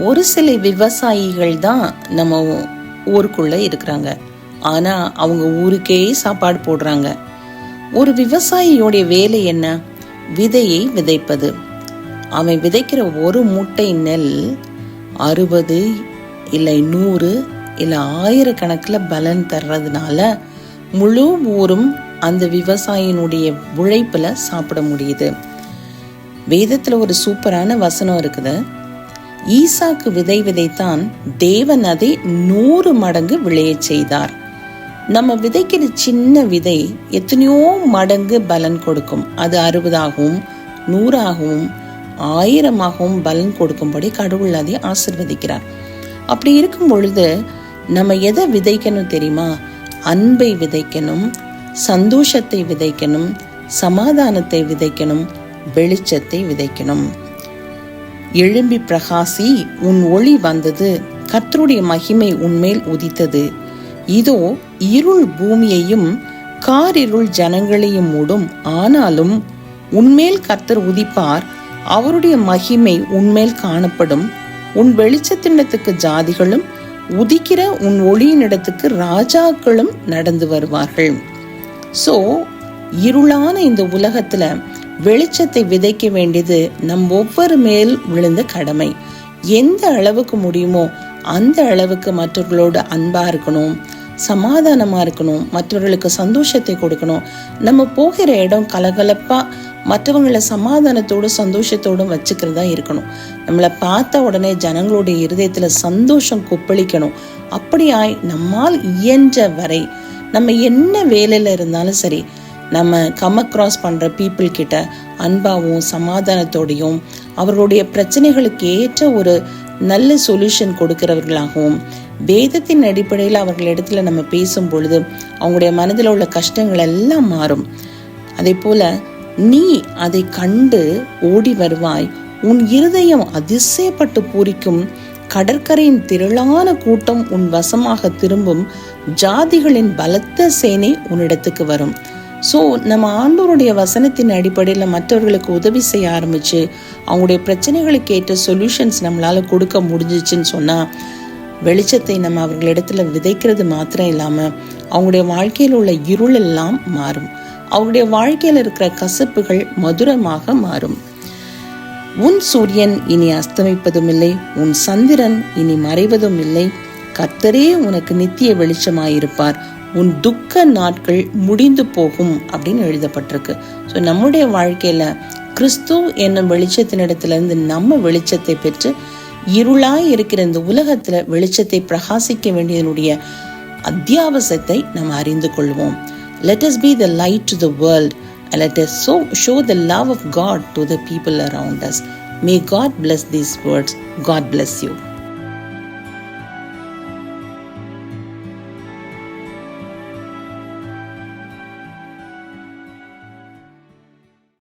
ஒரு சில விவசாயிகள் தான் நம்ம ஊருக்குள்ள இருக்கிறாங்க. ஆனா அவங்க ஊருக்கே சாப்பாடு போடுறாங்க. ஒரு விவசாயியோடைய வேலை என்ன? விதையை விதைப்பது. அவன் விதைக்கிற ஒரு மூட்டை நெல் 60 இல்லை 100 இல்லை 1000 கணக்கில் பலன் தர்றதுனால முழு ஊரும் அந்த விவசாயினுடைய உழைப்புல சாப்பிட முடியுது. வேதத்துல ஒரு சூப்பரான வசனம் இருக்குது. ஈசாக்கு விதை விதைத்தான், தேவன் அதை 100 மடங்கு விளைய செய்தார். நம்ம விதைக்கிற சின்ன விதை எத்தனையோ மடங்கு பலன் கொடுக்கும். அது 60ஆகவும் 100ஆகவும் 1000ஆகவும் பலன் கொடுக்கும்படி கடவுள் அதை ஆசீர்வதிக்கிறார். அப்படி இருக்கும் பொழுது நம்ம எதை விதைக்கணும் தெரியுமா? அன்பை விதைக்கணும், சந்தோஷத்தை விதைக்கணும், சமாதானத்தை விதைக்கணும், வெளிச்சத்தை விதைக்கணும். எழும்பி பிரகாசி, உன் ஒளி வந்தது, கர்த்தருடைய மகிமை உன்மேல் உதித்தது. இதோ இருள் பூமியையும் காரிருள் ஜனங்களையும் மூடும், ஆனாலும் உன்மேல் கர்த்தர் உதிப்பார், அவருடைய மகிமை உன்மேல் காணப்படும். உன் வெளிச்சத்தினிடத்துக்கு ஜாதிகளும் உதிக்கிற உன் ஒளியினிடத்துக்கு ராஜாக்களும் நடந்து வருவார்கள். ஸோ இருளான இந்த உலகத்துல வெளிச்சத்தை விதைக்க வேண்டியது நம் ஒவ்வொரு மேல் விழுந்த கடமை. எந்த அளவுக்கு முடியுமோ அந்த அளவுக்கு மற்றவர்களோடு அன்பா இருக்கணும், சமாதானமா இருக்கணும், மற்றவர்களுக்கு சந்தோஷத்தை கொடுக்கணும். நம்ம போகிற இடம் கலகலப்பா மற்றவங்களை சமாதானத்தோடும் சந்தோஷத்தோடும் வச்சுக்கிறதா இருக்கணும். நம்மளை பார்த்த உடனே ஜனங்களுடைய இருதயத்துல சந்தோஷம் கொப்பளிக்கணும். அப்படியாய் நம்மால் இயன்ற வரை நம்ம என்ன வேலையில இருந்தாலும் சரி, நம்ம கம் அக்ராஸ் பண்ற பீப்புள் கிட்ட அன்பாவும் சமாதானத்தோடையும் அவர்களுடைய பிரச்சனைகளுக்கு ஏற்ற ஒரு நல்ல சொல்யூஷன் கொடுக்கிறவர்களாகவும், வேதத்தின் அடிப்படையில் அவர்களிடத்துல நம்ம பேசும் பொழுது அவங்களுடைய மனதில் உள்ள கஷ்டங்கள் எல்லாம் மாறும். அதே போல நீ அதை கண்டு ஓடி வருவாய், உன் இருதயம் அதிசயப்பட்டு பூரிக்கும், கடற்கரையின் திரளான கூட்டம் உன் வசமாக திரும்பும், ஜாதிகளின் பலத்த சேனை உன்னிடத்துக்கு வரும். ஸோ நம்ம ஆண்டவருடைய வசனத்தின் அடிப்படையில் மற்றவர்களுக்கு உதவி செய்ய ஆரம்பிச்சு அவங்களுடைய பிரச்சனைகளுக்கு ஏற்ற சொல்யூஷன்ஸ் நம்மளால கொடுக்க முடிஞ்சிச்சுன்னு சொன்னா, வெளிச்சத்தை நம்ம அவர்களிடத்துல விதைக்கிறது மாத்திரம் இல்லாம அவங்களுடைய வாழ்க்கையில் உள்ள இருள் எல்லாம் மாறும். அவருடைய வாழ்க்கையில் இருக்கிற கசப்புகள் மதுரமாக மாறும். உன் சூரியன் இனி அஸ்தமிப்பதும் இல்லை, உன் சந்திரன் இனி மறைவதும் இல்லை, கர்த்தரே உனக்கு நித்திய வெளிச்சமாயிருப்பார், உன் துக்க நாட்கள் முடிந்து போகும் அப்படின்னு எழுதப்பட்டிருக்கு. ஸோ நம்முடைய வாழ்க்கையில கிறிஸ்து என்னும் வெளிச்சத்தினிடத்திலிருந்து நம்ம வெளிச்சத்தை பெற்று இருளாய் இருக்கிற இந்த உலகத்துல வெளிச்சத்தை பிரகாசிக்க வேண்டியதனுடைய அத்தியாவசியத்தை நம்ம அறிந்து கொள்வோம். Let us be the light to the world and let us show the love of God to the people around us. May God bless these words. God bless you.